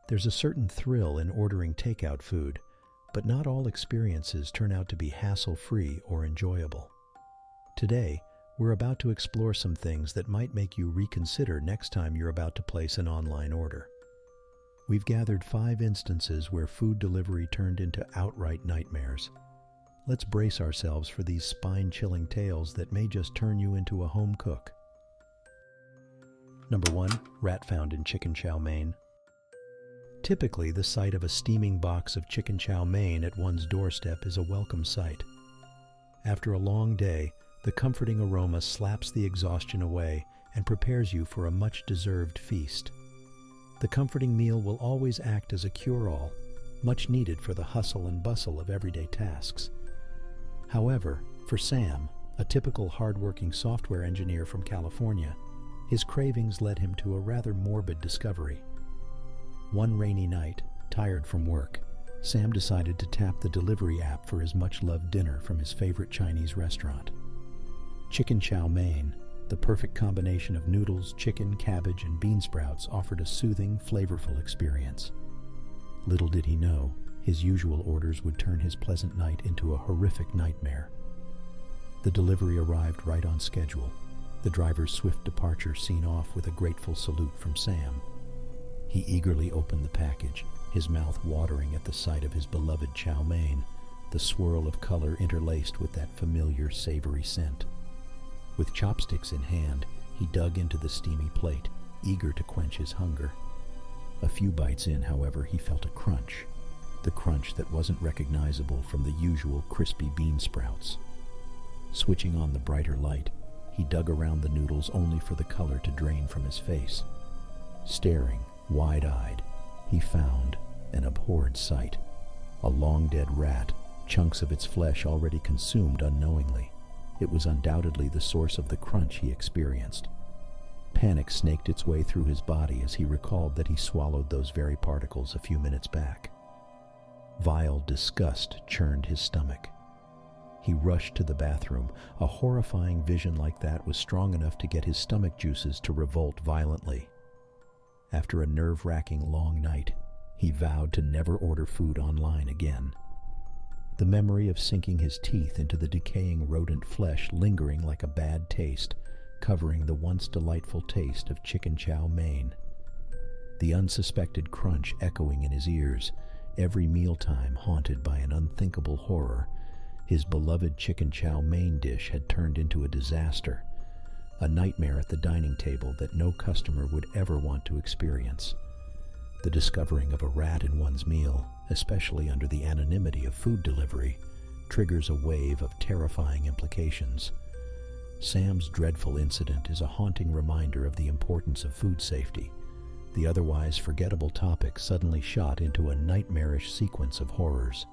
There's a certain thrill in ordering takeout food, but not all experiences turn out to be hassle-free or enjoyable. Today, we're about to explore some things that might make you reconsider next time you're about to place an online order. We've gathered 5 instances where food delivery turned into outright nightmares. Let's brace ourselves for these spine-chilling tales that may just turn you into a home cook. Number 1. Rat found in chicken chow mein. Typically, the sight of a steaming box of chicken chow mein at one's doorstep is a welcome sight. After a long day, the comforting aroma slaps the exhaustion away and prepares you for a much-deserved feast. The comforting meal will always act as a cure-all, much needed for the hustle and bustle of everyday tasks. However, for Sam, a typical hard-working software engineer from California, his cravings led him to a rather morbid discovery. One rainy night, tired from work, Sam decided to tap the delivery app for his much-loved dinner from his favorite Chinese restaurant. Chicken chow mein, the perfect combination of noodles, chicken, cabbage, and bean sprouts, offered a soothing, flavorful experience. Little did he know, his usual orders would turn his pleasant night into a horrific nightmare. The delivery arrived right on schedule, the driver's swift departure seen off with a grateful salute from Sam. He eagerly opened the package, his mouth watering at the sight of his beloved chow mein, the swirl of color interlaced with that familiar savory scent. With chopsticks in hand, he dug into the steamy plate, eager to quench his hunger. A few bites in, however, he felt a crunch, the crunch that wasn't recognizable from the usual crispy bean sprouts. Switching on the brighter light, he dug around the noodles only for the color to drain from his face. Staring, wide-eyed, he found an abhorred sight. A long-dead rat, chunks of its flesh already consumed unknowingly. It was undoubtedly the source of the crunch he experienced. Panic snaked its way through his body as he recalled that he swallowed those very particles a few minutes back. Vile disgust churned his stomach. He rushed to the bathroom. A horrifying vision like that was strong enough to get his stomach juices to revolt violently. After a nerve-wracking long night, he vowed to never order food online again. The memory of sinking his teeth into the decaying rodent flesh lingering like a bad taste, covering the once delightful taste of chicken chow mein. The unsuspected crunch echoing in his ears, every mealtime haunted by an unthinkable horror. His beloved chicken chow mein dish had turned into a disaster, a nightmare at the dining table that no customer would ever want to experience. The discovering of a rat in one's meal, especially under the anonymity of food delivery, triggers a wave of terrifying implications. Sam's dreadful incident is a haunting reminder of the importance of food safety. The otherwise forgettable topic suddenly shot into a nightmarish sequence of horrors.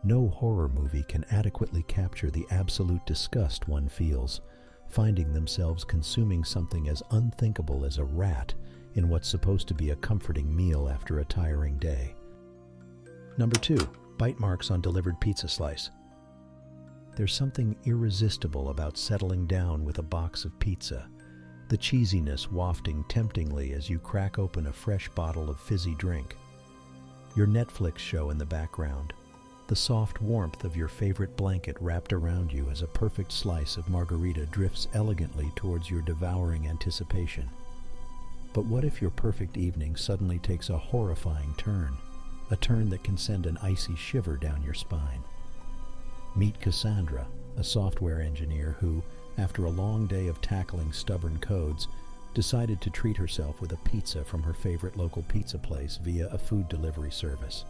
No horror movie can adequately capture the absolute disgust one feels, finding themselves consuming something as unthinkable as a rat in what's supposed to be a comforting meal after a tiring day. Number 2. Bite marks on delivered pizza slice. There's something irresistible about settling down with a box of pizza, the cheesiness wafting temptingly as you crack open a fresh bottle of fizzy drink. Your Netflix show in the background, the soft warmth of your favorite blanket wrapped around you as a perfect slice of margarita drifts elegantly towards your devouring anticipation. But what if your perfect evening suddenly takes a horrifying turn, a turn that can send an icy shiver down your spine? Meet Cassandra, a software engineer who, after a long day of tackling stubborn codes, decided to treat herself with a pizza from her favorite local pizza place via a food delivery service.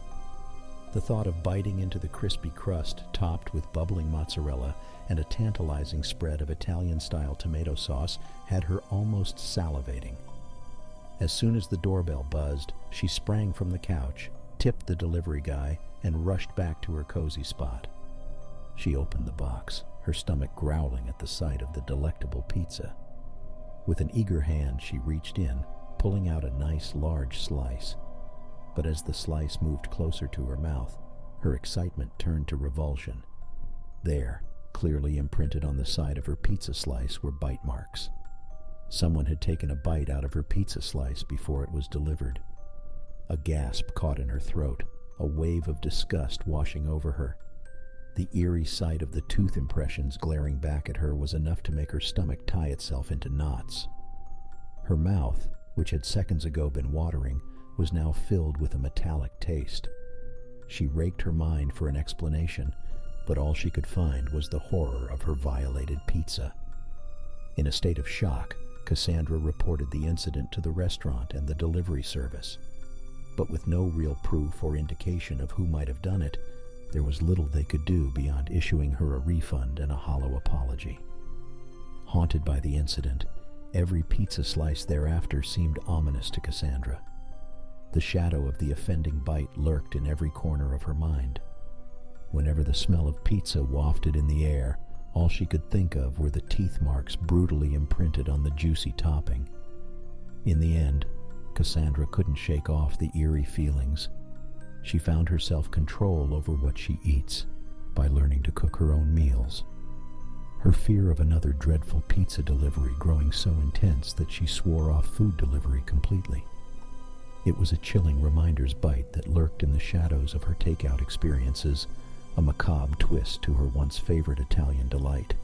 The thought of biting into the crispy crust topped with bubbling mozzarella and a tantalizing spread of Italian-style tomato sauce had her almost salivating. As soon as the doorbell buzzed, she sprang from the couch, tipped the delivery guy, and rushed back to her cozy spot. She opened the box, her stomach growling at the sight of the delectable pizza. With an eager hand, she reached in, pulling out a nice large slice. But as the slice moved closer to her mouth, her excitement turned to revulsion. There, clearly imprinted on the side of her pizza slice, were bite marks. Someone had taken a bite out of her pizza slice before it was delivered. A gasp caught in her throat, a wave of disgust washing over her. The eerie sight of the tooth impressions glaring back at her was enough to make her stomach tie itself into knots. Her mouth, which had seconds ago been watering, was now filled with a metallic taste. She raked her mind for an explanation, but all she could find was the horror of her violated pizza. In a state of shock, Cassandra reported the incident to the restaurant and the delivery service. But with no real proof or indication of who might have done it, there was little they could do beyond issuing her a refund and a hollow apology. Haunted by the incident, every pizza slice thereafter seemed ominous to Cassandra. The shadow of the offending bite lurked in every corner of her mind. Whenever the smell of pizza wafted in the air, all she could think of were the teeth marks brutally imprinted on the juicy topping. In the end, Cassandra couldn't shake off the eerie feelings. She found herself control over what she eats by learning to cook her own meals. Her fear of another dreadful pizza delivery growing so intense that she swore off food delivery completely. It was a chilling reminder's bite that lurked in the shadows of her takeout experiences, a macabre twist to her once favorite Italian delight.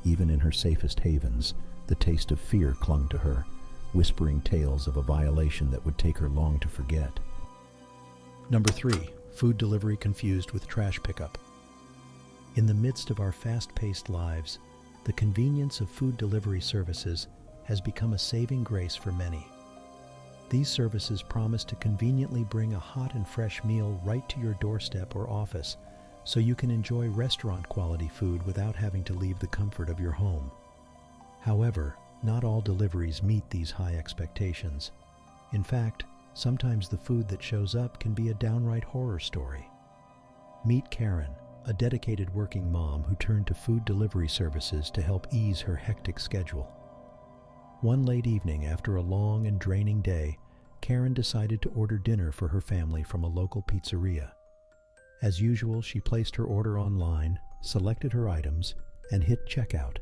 Even in her safest havens, the taste of fear clung to her, whispering tales of a violation that would take her long to forget. Number 3. Food delivery confused with trash pickup. In the midst of our fast-paced lives, the convenience of food delivery services has become a saving grace for many. These services promise to conveniently bring a hot and fresh meal right to your doorstep or office, so you can enjoy restaurant-quality food without having to leave the comfort of your home. However, not all deliveries meet these high expectations. In fact, sometimes the food that shows up can be a downright horror story. Meet Karen, a dedicated working mom who turned to food delivery services to help ease her hectic schedule. One late evening after a long and draining day, Karen decided to order dinner for her family from a local pizzeria. As usual, she placed her order online, selected her items, and hit checkout.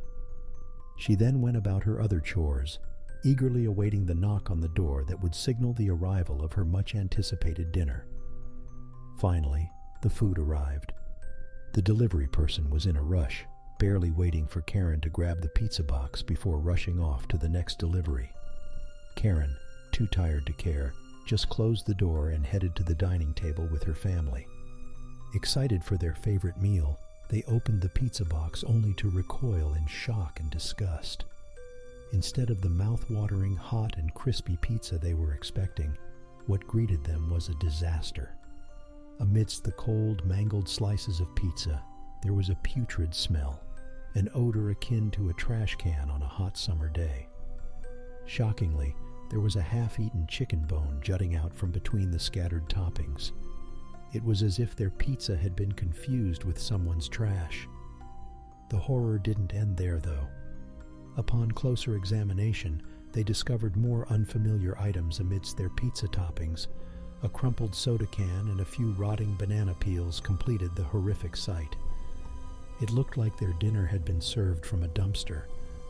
She then went about her other chores, eagerly awaiting the knock on the door that would signal the arrival of her much-anticipated dinner. Finally, the food arrived. The delivery person was in a rush, barely waiting for Karen to grab the pizza box before rushing off to the next delivery. Karen, too tired to care, just closed the door and headed to the dining table with her family. Excited for their favorite meal, they opened the pizza box only to recoil in shock and disgust. Instead of the mouth-watering, hot and crispy pizza they were expecting, what greeted them was a disaster. Amidst the cold, mangled slices of pizza, there was a putrid smell, an odor akin to a trash can on a hot summer day. Shockingly, there was a half-eaten chicken bone jutting out from between the scattered toppings. It was as if their pizza had been confused with someone's trash. The horror didn't end there, though. Upon closer examination, they discovered more unfamiliar items amidst their pizza toppings. A crumpled soda can and a few rotting banana peels completed the horrific sight. It looked like their dinner had been served from a dumpster,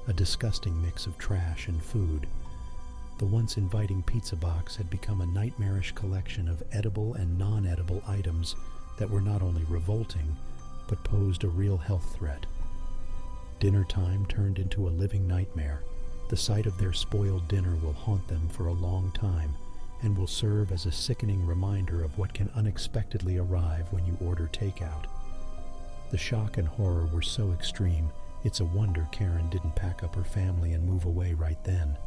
a disgusting mix of trash and food. The once inviting pizza box had become a nightmarish collection of edible and non-edible items that were not only revolting, but posed a real health threat. Dinner time turned into a living nightmare. The sight of their spoiled dinner will haunt them for a long time, and will serve as a sickening reminder of what can unexpectedly arrive when you order takeout. The shock and horror were so extreme, it's a wonder Karen didn't pack up her family and move away right then.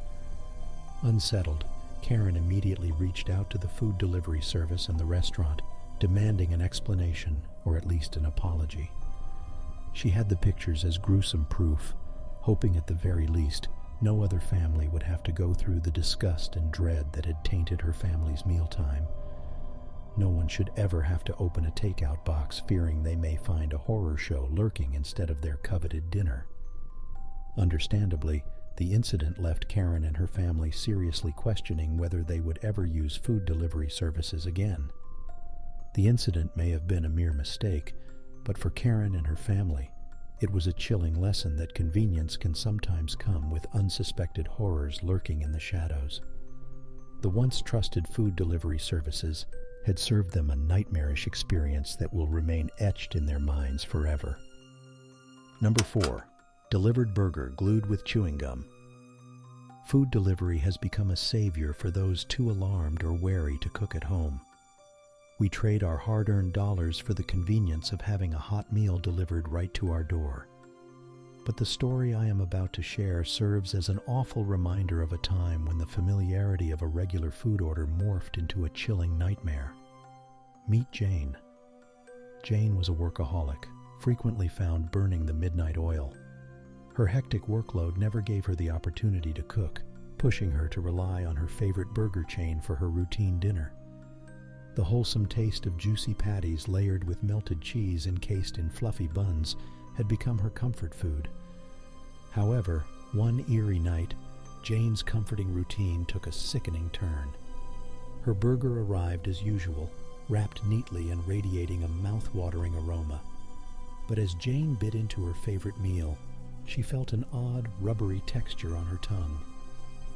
Unsettled, Karen immediately reached out to the food delivery service and the restaurant, demanding an explanation, or at least an apology. She had the pictures as gruesome proof, hoping at the very least no other family would have to go through the disgust and dread that had tainted her family's mealtime. No one should ever have to open a takeout box fearing they may find a horror show lurking instead of their coveted dinner. Understandably, the incident left Karen and her family seriously questioning whether they would ever use food delivery services again. The incident may have been a mere mistake, but for Karen and her family, it was a chilling lesson that convenience can sometimes come with unsuspected horrors lurking in the shadows. The once trusted food delivery services had served them a nightmarish experience that will remain etched in their minds forever. Number 4. Delivered burger glued with chewing gum. Food delivery has become a savior for those too alarmed or wary to cook at home. We trade our hard-earned dollars for the convenience of having a hot meal delivered right to our door. But the story I am about to share serves as an awful reminder of a time when the familiarity of a regular food order morphed into a chilling nightmare. Meet Jane. Jane was a workaholic, frequently found burning the midnight oil. Her hectic workload never gave her the opportunity to cook, pushing her to rely on her favorite burger chain for her routine dinner. The wholesome taste of juicy patties layered with melted cheese encased in fluffy buns had become her comfort food. However, one eerie night, Jane's comforting routine took a sickening turn. Her burger arrived as usual, wrapped neatly and radiating a mouth-watering aroma. But as Jane bit into her favorite meal, she felt an odd, rubbery texture on her tongue.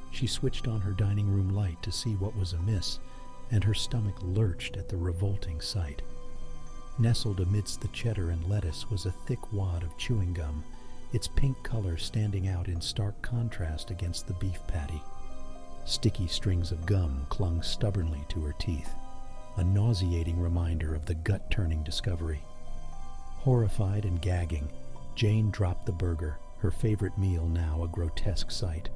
She switched on her dining room light to see what was amiss, and her stomach lurched at the revolting sight. Nestled amidst the cheddar and lettuce was a thick wad of chewing gum, its pink color standing out in stark contrast against the beef patty. Sticky strings of gum clung stubbornly to her teeth, a nauseating reminder of the gut-turning discovery. Horrified and gagging, Jane dropped the burger, her favorite meal now a grotesque sight.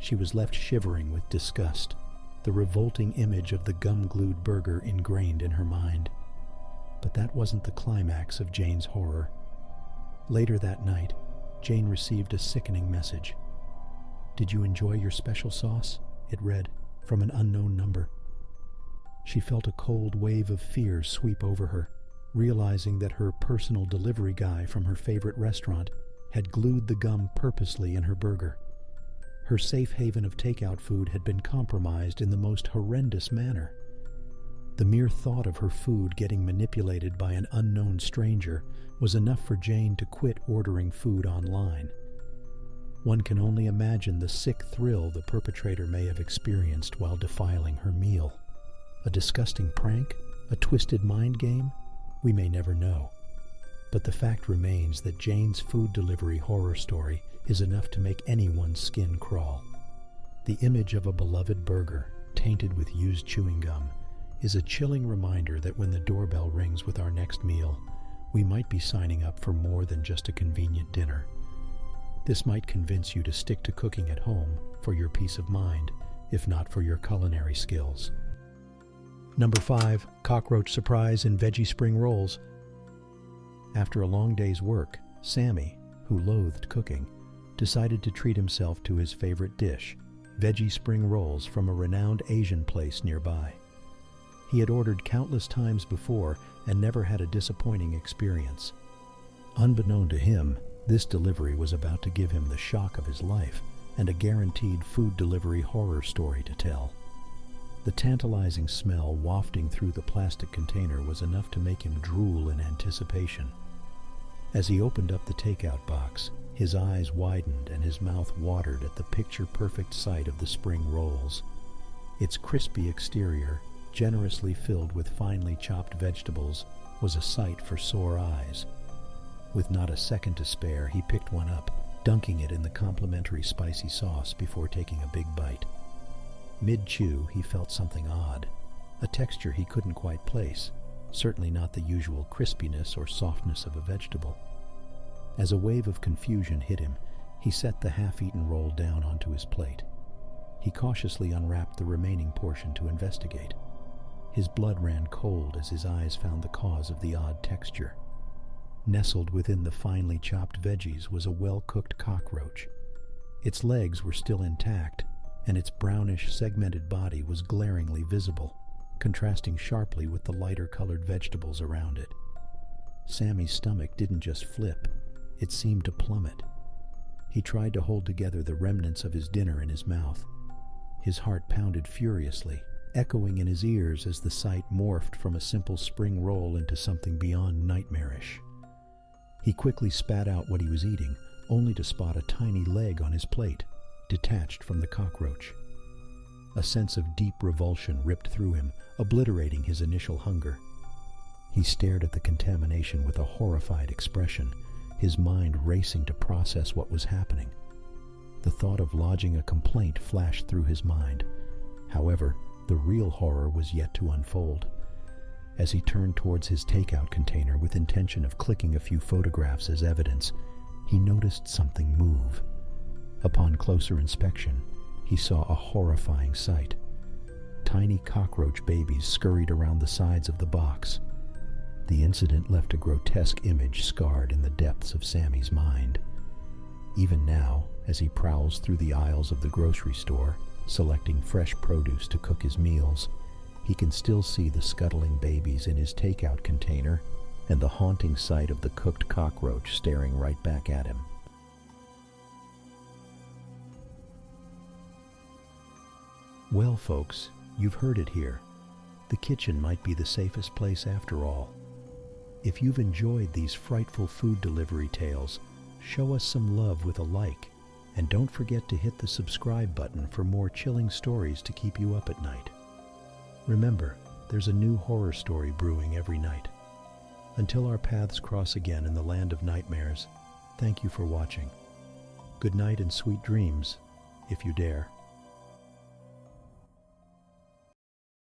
She was left shivering with disgust, the revolting image of the gum-glued burger ingrained in her mind. But that wasn't the climax of Jane's horror. Later that night, Jane received a sickening message. "Did you enjoy your special sauce?" it read, from an unknown number. She felt a cold wave of fear sweep over her, realizing that her personal delivery guy from her favorite restaurant had glued the gum purposely in her burger. Her safe haven of takeout food had been compromised in the most horrendous manner. The mere thought of her food getting manipulated by an unknown stranger was enough for Jane to quit ordering food online. One can only imagine the sick thrill the perpetrator may have experienced while defiling her meal. A disgusting prank? A twisted mind game? We may never know. But the fact remains that Jane's food delivery horror story is enough to make anyone's skin crawl. The image of a beloved burger, tainted with used chewing gum, is a chilling reminder that when the doorbell rings with our next meal, we might be signing up for more than just a convenient dinner. This might convince you to stick to cooking at home for your peace of mind, if not for your culinary skills. Number 5. Cockroach surprise in veggie spring rolls. After a long day's work, Sammy, who loathed cooking, decided to treat himself to his favorite dish, veggie spring rolls from a renowned Asian place nearby. He had ordered countless times before and never had a disappointing experience. Unbeknown to him, this delivery was about to give him the shock of his life and a guaranteed food delivery horror story to tell. The tantalizing smell wafting through the plastic container was enough to make him drool in anticipation. As he opened up the takeout box, his eyes widened and his mouth watered at the picture-perfect sight of the spring rolls. Its crispy exterior, generously filled with finely chopped vegetables, was a sight for sore eyes. With not a second to spare, he picked one up, dunking it in the complimentary spicy sauce before taking a big bite. Mid-chew, he felt something odd, a texture he couldn't quite place, certainly not the usual crispiness or softness of a vegetable. As a wave of confusion hit him, he set the half-eaten roll down onto his plate. He cautiously unwrapped the remaining portion to investigate. His blood ran cold as his eyes found the cause of the odd texture. Nestled within the finely chopped veggies was a well-cooked cockroach. Its legs were still intact, and its brownish, segmented body was glaringly visible, contrasting sharply with the lighter-colored vegetables around it. Sammy's stomach didn't just flip, it seemed to plummet. He tried to hold together the remnants of his dinner in his mouth. His heart pounded furiously, echoing in his ears as the sight morphed from a simple spring roll into something beyond nightmarish. He quickly spat out what he was eating, only to spot a tiny leg on his plate, detached from the cockroach. A sense of deep revulsion ripped through him, obliterating his initial hunger. He stared at the contamination with a horrified expression, his mind racing to process what was happening. The thought of lodging a complaint flashed through his mind. However, the real horror was yet to unfold. As he turned towards his takeout container with intention of clicking a few photographs as evidence, he noticed something move. Upon closer inspection, he saw a horrifying sight. Tiny cockroach babies scurried around the sides of the box. The incident left a grotesque image scarred in the depths of Sammy's mind. Even now, as he prowls through the aisles of the grocery store, selecting fresh produce to cook his meals, he can still see the scuttling babies in his takeout container and the haunting sight of the cooked cockroach staring right back at him. Well, folks, you've heard it here. The kitchen might be the safest place after all. If you've enjoyed these frightful food delivery tales, show us some love with a like, and don't forget to hit the subscribe button for more chilling stories to keep you up at night. Remember, there's a new horror story brewing every night. Until our paths cross again in the land of nightmares, thank you for watching. Good night and sweet dreams, if you dare.